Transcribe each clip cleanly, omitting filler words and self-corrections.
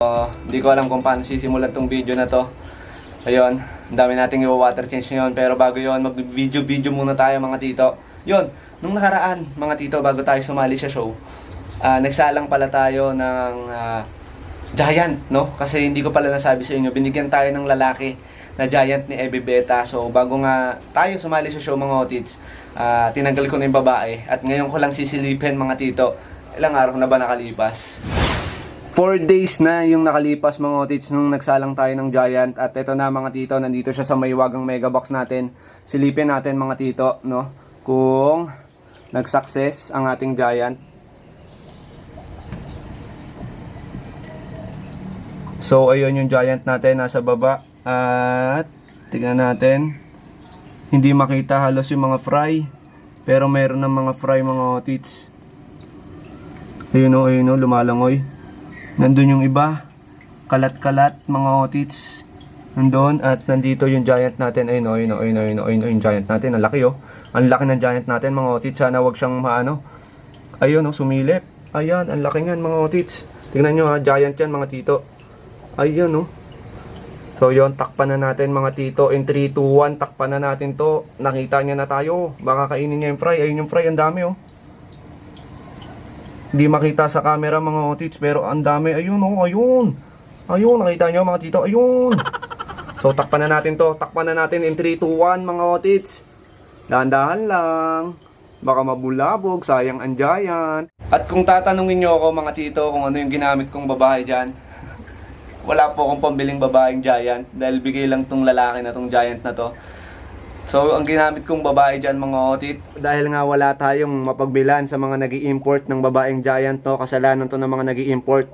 Hindi ko alam kung paano sisimulan tong video na to. Ayun, ang dami nating i-water change ngayon. Pero bago yon, mag-video muna tayo mga tito. Yun, nung nakaraan mga tito, bago tayo sumali sa show, nagsalang pala tayo ng Giant, no? Kasi hindi ko pala nasabi sa inyo, binigyan tayo ng lalaki na Giant ni Ebe Beta. So bago nga tayo sumali sa show mga otits, tinanggal ko na yung babae. At ngayon ko lang sisilipin mga tito. Ilang araw na ba nakalipas? 4 days na yung nakalipas mga otits nung nagsalang tayo ng Giant. At ito na mga tito, nandito siya sa Maywagang Mega Box natin. Silipin natin mga tito, no? Kung nag-success ang ating Giant. So ayun yung Giant natin, nasa baba. At tingnan natin, hindi makita halos yung mga fry, pero meron ng mga fry mga otits. Ayun o, lumalangoy. Nandun yung iba, kalat-kalat mga otits. Nandun, at nandito yung Giant natin. Ayun o, yung Giant natin. Ang laki o. Ang laki ng Giant natin mga otits. Sana wag siyang maano. Ayun o, sumilip. Ayan, ang laki yan mga otits. Tingnan nyo ha, Giant yan mga tito. Ayun o. So yun, takpan na natin mga tito. In 3, 2, 1, takpan na natin to. Nakita niya na tayo. Baka kainin niya yung fry. Ayun yung fry, ang dami o. Hindi makita sa camera mga otits, pero ang dami. Ayun o, ayun. Ayun, nakita nyo mga tito. Ayun. So takpan na natin to. Takpan na natin in 3, 2, 1 mga otits. Dahan-dahan lang. Baka mabulabog, sayang ang Giant. At kung tatanungin nyo ako mga tito kung ano yung ginamit kong babae dyan, wala po akong pambiling babaeng Giant. Dahil bigay lang tong lalaki na tong Giant na to. So, ang ginamit kong babae dyan mga otit, dahil nga wala tayong mapagbilan sa mga nag-i-import ng babaeng Giant, no? Kasalanan to ng mga nag-i-import.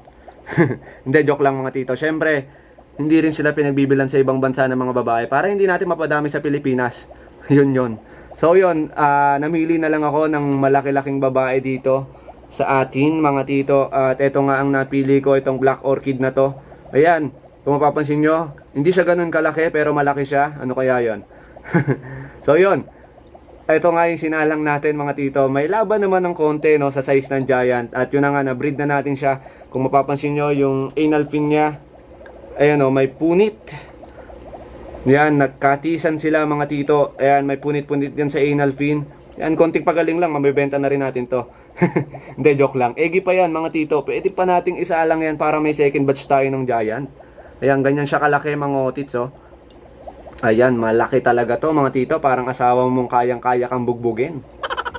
Hindi, joke lang mga tito. Syempre, hindi rin sila pinagbibilan sa ibang bansa ng mga babae para hindi natin mapadami sa Pilipinas. Yun. So, yun, namili na lang ako ng malaki-laking babae dito sa atin mga tito. At ito nga ang napili ko, itong Black Orchid na to. Ayan, kung mapapansin nyo, hindi siya ganun kalaki pero malaki siya. Ano kaya yon? So yun, ito nga yung sinalang natin mga tito. May laban naman ng konti no, sa size ng Giant. At yun na nga, na-breed na natin siya. Kung mapapansin nyo, yung anal fin niya, ayan o, may punit. Yan, nagkatisan sila mga tito. Ayan, may punit-punit yan sa anal fin. Yan, konting pagaling lang, mabibenta na rin natin to. Hindi, joke lang. Egi pa yan mga tito. Pwede pa nating isalang yan para may second batch tayo ng Giant. Ayan, ganyan siya kalaki mga otits oh. Ayan, malaki talaga to mga tito. Parang asawa mong kayang-kaya kang bugbugin.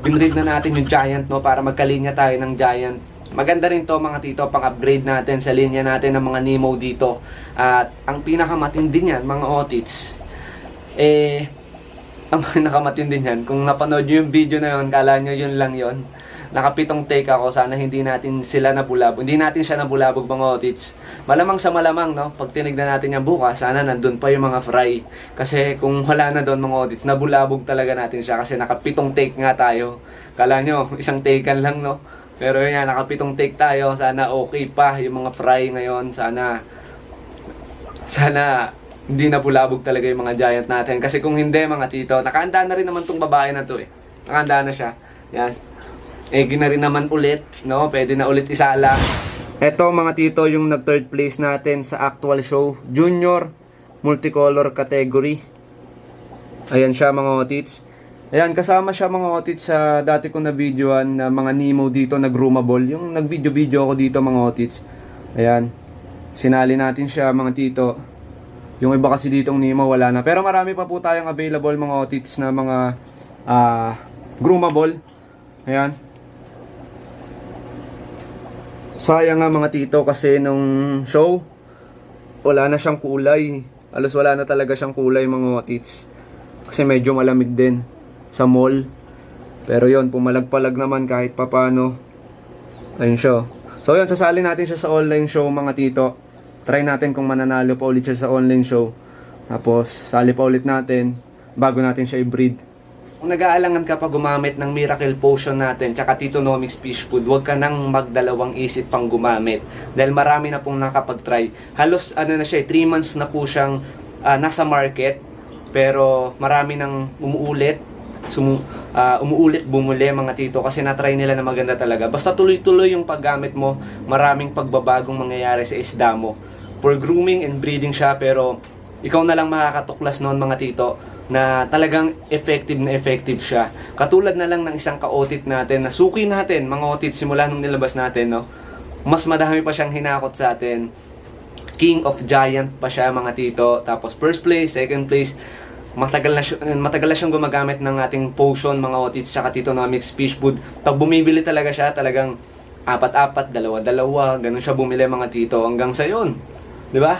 Binread na natin yung Giant no, para magkalinya tayo ng Giant. Maganda rin to mga tito, pang-upgrade natin sa linya natin ng mga Nemo dito. At ang pinakamatindi niyan mga otits, ang pinakamatindi niyan, kung napanood nyo yung video na yun, kala nyo yun lang yun. Nakapitong take ako, sana hindi natin sila nabulabog. Hindi natin siya nabulabog mga otits. Malamang sa malamang, no? Pag tinignan natin yan bukas, sana nandun pa yung mga fry. Kasi kung wala na doon mga otits, nabulabog talaga natin siya. Kasi nakapitong take nga tayo. Kala nyo, isang takean lang, no? Pero yun yan, nakapitong take tayo. Sana okay pa yung mga fry ngayon. Sana hindi nabulabog talaga yung mga Giant natin. Kasi kung hindi mga tito, nakahanda na rin naman tong babae na to eh. Nakahanda na siya. Yan. Egi na rin naman ulit, no? Pwede na ulit isala. Ito mga tito yung nag-third place natin sa actual show. Junior Multicolor category. Ayan siya mga otits. Ayan, kasama siya mga otits sa dati ko na videoan na mga Nemo dito na groomable. Yung nag-video ako dito mga otits. Ayan. Sinali natin siya mga tito. Yung iba kasi ditong Nemo wala na. Pero marami pa po tayong available mga otits na mga groomable. Ayan. Sayang nga mga tito kasi nung show wala na siyang kulay. Alos wala na talaga siyang kulay mga otits. Kasi medyo malamig din sa mall. Pero yon, pumalag-palag naman kahit papano. Ayun siya. So yun, sasali natin siya sa online show mga tito. Try natin kung mananalo pa ulit siya sa online show. Tapos sali pa ulit natin bago natin siya i-breed. Kung nag-aalangan ka pa gumamit ng Miracle Potion natin tsaka Titonomics Fish Food, huwag ka nang magdalawang isip pang gumamit. Dahil marami na pong nakapag-try. Halos 3 months na po siyang nasa market. Pero marami nang umuulit. umuulit bumuli mga tito kasi natry nila na maganda talaga. Basta tuloy-tuloy yung paggamit mo, maraming pagbabagong mangyayari sa isda mo. For grooming and breeding siya, pero ikaw na lang makakatuklas noon mga tito na talagang effective siya. Katulad na lang ng isang ka-otit natin na suki natin mga otit simula nung nilabas natin, no? Mas madami pa siyang hinakot sa atin. King of Giant pa siya mga tito. Tapos first place, second place, matagal na siyang gumagamit ng ating potion mga otits tsaka Titonomics fish food. Pag bumibili talaga siya, talagang 4-4, 2-2, ganun siya bumili mga tito hanggang sa yun. 'Di ba?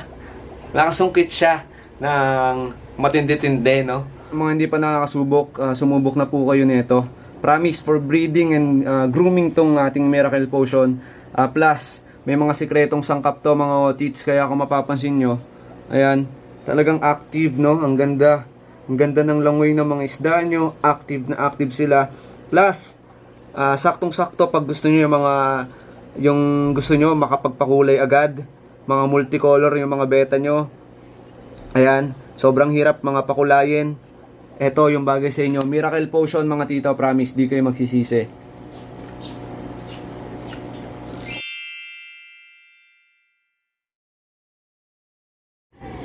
Nakasungkit siya ng matindi-tindi, no? Mga hindi pa nakakasubok, sumubok na po kayo nito. Promise for breeding and grooming tong ating Miracle Potion. Plus, may mga sikretong sangkap to mga otits, kaya kung mapapansin nyo, ayan, talagang active, no? Ang ganda ng langoy ng mga isda nyo, active na active sila. Plus, saktong-sakto pag gusto nyo yung gusto nyo makapagpakulay agad, mga multicolor yung mga beta nyo. Ayan, sobrang hirap mga pakulayin. Ito yung bagay sa inyo, Miracle Potion mga tito, promise, di kayo magsisisi.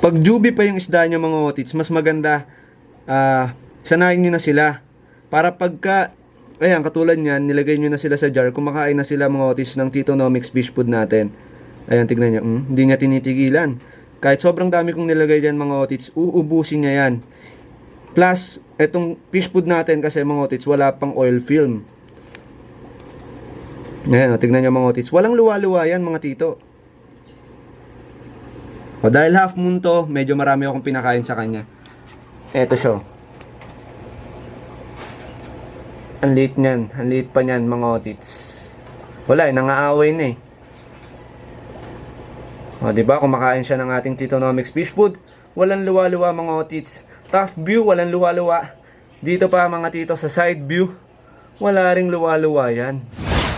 Pag jubi pa yung isda nyo mga otits, mas maganda sanayin nyo na sila. Para pagka, ayan, katulad nyan, nilagay nyo na sila sa jar, kumakain na sila mga otits ng Titonomics fish food natin. Ayan, tignan nyo, hindi niya tinitigilan. Kahit sobrang dami kong nilagay dyan mga otits, uubusin niya yan. Plus, etong fish food natin kasi mga otits, wala pang oil film. Ayan, tignan nyo mga otits, walang luwa-luwa yan mga tito. O, dahil half moon to, medyo marami akong pinakain sa kanya. Eto siya. Ang liit niyan. Ang liit pa niyan, mga otits. Wala, nangaaway na eh. O, diba? Kumakain siya ng ating Titonomics fish food. Walang luwa-luwa, mga otits. Top view, walang luwa-luwa. Dito pa, mga tito, sa side view, wala ring luwa-luwa yan.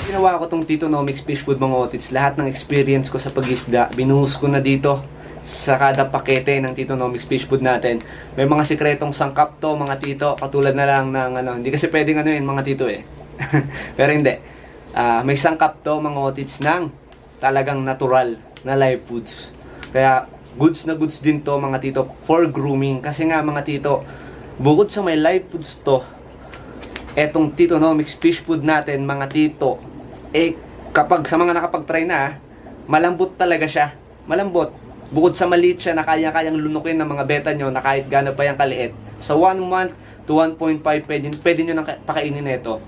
Ginawa ko tong Titonomics fish food, mga otits. Lahat ng experience ko sa pag-isda, binuhos ko na dito sa kada pakete ng Titonomics fish food natin. May mga sikretong sangkap to mga tito, katulad na lang ng hindi kasi pwedeng mga tito eh. Pero hindi. May sangkap to mga otits ng talagang natural na live foods. Kaya goods na goods din to mga tito for grooming. Kasi nga mga tito, bukod sa may live foods to, etong Titonomics fish food natin mga tito, kapag sa mga nakapag-try na, malambot talaga siya. Malambot. Bukod sa maliit siya na kaya-kayang lunukin ng mga beta nyo na kahit gano'n pa yung kaliit. Sa 1 month to 1.5 pwede nyo nang pakainin nito.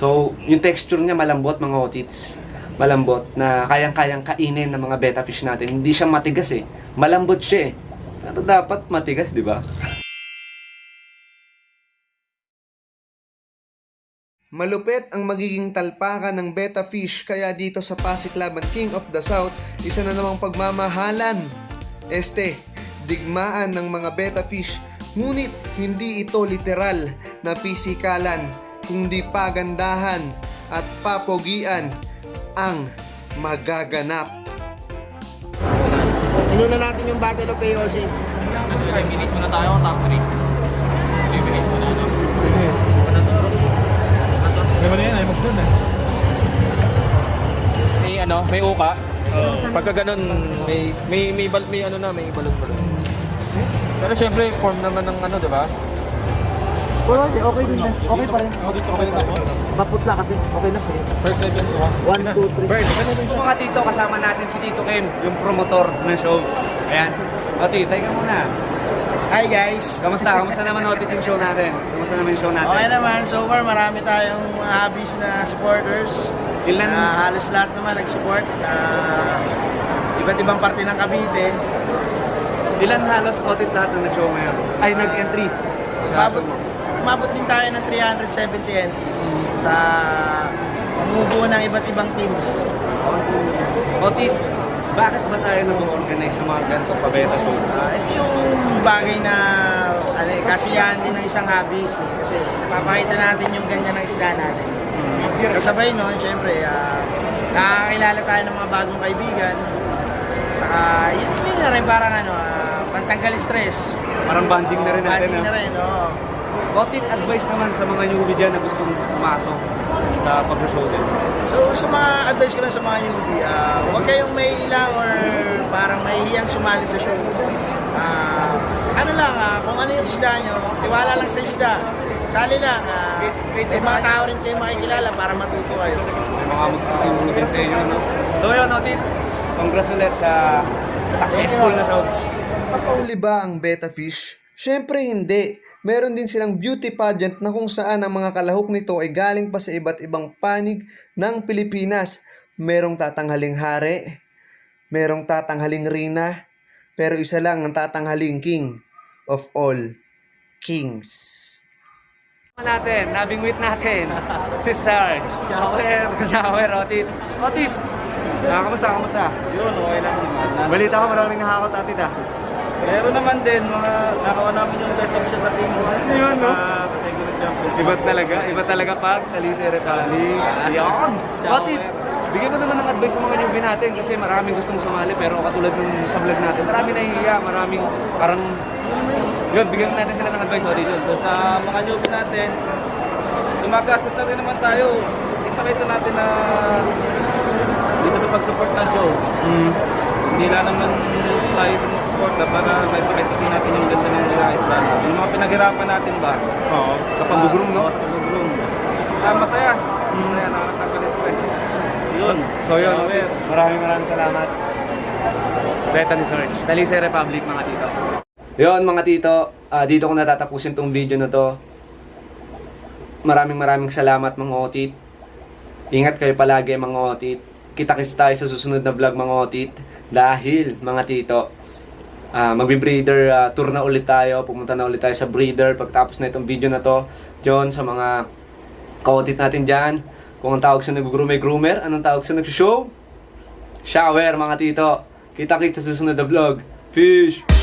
So, yung texture niya malambot mga otits. Malambot na kayang-kayang kainin ng mga beta fish natin. Hindi siya matigas eh. Malambot siya eh. Pero dapat matigas, di ba? Malupit ang magiging talpakan ng beta fish, kaya dito sa Pasig Laban King of the South, isa na namang pagmamahalan. Digmaan ng mga beta fish, ngunit hindi ito literal na pisikalan, kundi pagandahan at papogian ang magaganap. Inuna natin yung Battle of AOC. Minute muna tayo, top 3. 3 minutes muna. Gawin na yan, ay magdun eh. May uka. Pagka ganun, may balon-balon. Pero syempre, form naman ng di ba? Okay din na. Okay pa rin. Okay na po. Maputla kasi. Okay na. First second, 1, 2, 3. Bird. Mga tito, kasama natin si Tito Kim, yung promotor ng show. Ayan. O tito, tayo ka muna. Hi guys! Kamusta naman ulit yung show natin? Kamusta naman yung show natin? Okay naman, so far marami tayong mga hobbies na supporters. Ilan? Halos lahat naman nag-support. Iba't ibang parte ng Cavite. Ilan halos ulit lahat ng show ngayon? Ay, nag-entry. Umabot din tayo ng 370 entries sa umubuo ng iba't ibang teams. Otit, bakit ba tayo nag-organize sa mga ganito pabeta show? Ito yung bagay na kasiyahan din ng isang hobbies eh. Kasi napapakita natin yung ganda ng isda natin. Kasabay nun, syempre, nakakilala tayo ng mga bagong kaibigan. Saka yun na rin parang pantanggal stress. Parang bonding na rin natin. Bonding na rin, oo. Otit, advice naman sa mga newbie dyan na gustong pumasok sa pag-show din. So sa mga advice ko lang sa mga newbie, huwag kayong may ilang or parang mahihiyang sumali sa show. Ano lang, kung ano yung isda nyo, tiwala lang sa isda. Sali lang, may mga tao rin kayo makikilala para matuto kayo. May mga magtuturo din sa inyo, no? So yun, Otit, congrats ulit sa successful na shows. Papauli ba ang betta fish? Syempre hindi. Meron din silang beauty pageant na kung saan ang mga kalahok nito ay galing pa sa iba't ibang panig ng Pilipinas. Merong tatanghaling hari, merong tatanghaling rina, pero isa lang ang tatanghaling king of all kings. Nabingwit natin, si Sarge. Shower, Otit. Otit, kamusta? Yun, okay lang naman. Balita ko maraming nakakot, Otit, ah. Meron naman din, mga nakawa namin yung best of siya sa team. Yun, no? Category champion. Iba talaga, Park. Talise Republic. Ayan. Otit, bigyan mo naman ng advice sa mga newbie natin kasi maraming gustong sumali pero katulad nung sa vlog natin, maraming nahihiya, maraming parang yun, bigyan natin sila ng advice, Otit. So sa mga newbie natin, gumagastos na rin naman tayo. Ipakita natin na dito sa pag-support ng show. Hindi lang naman tayo sumusupport para may pakita din natin yung ganda ng mga isla. Yung mga pinaghirapan natin ba? Oo, sa pag-groom, no? Oo, sa pag-groom. Masaya. Masaya, nakakatanggal yung stress. Yun. So yun, Shower. maraming salamat. Beta ni Sarge. Talise Republic, mga tito. Yun, mga tito, dito ko natatapusin tong video na to. Maraming salamat, mga Otit. Ingat kayo palagi, mga Otit. Kita-kits tayo sa susunod na vlog, mga Otit. Dahil, mga tito, magbe-breeder tour na ulit tayo. Pumunta na ulit tayo sa breeder pagtapos na itong video na to. Diyon, sa mga ka-Otit natin dyan. Kung ang tawag sa nag-groom ay groomer, anong tawag sa nag-show? Shower, mga tito. Kita-kits sa susunod na vlog. Fish!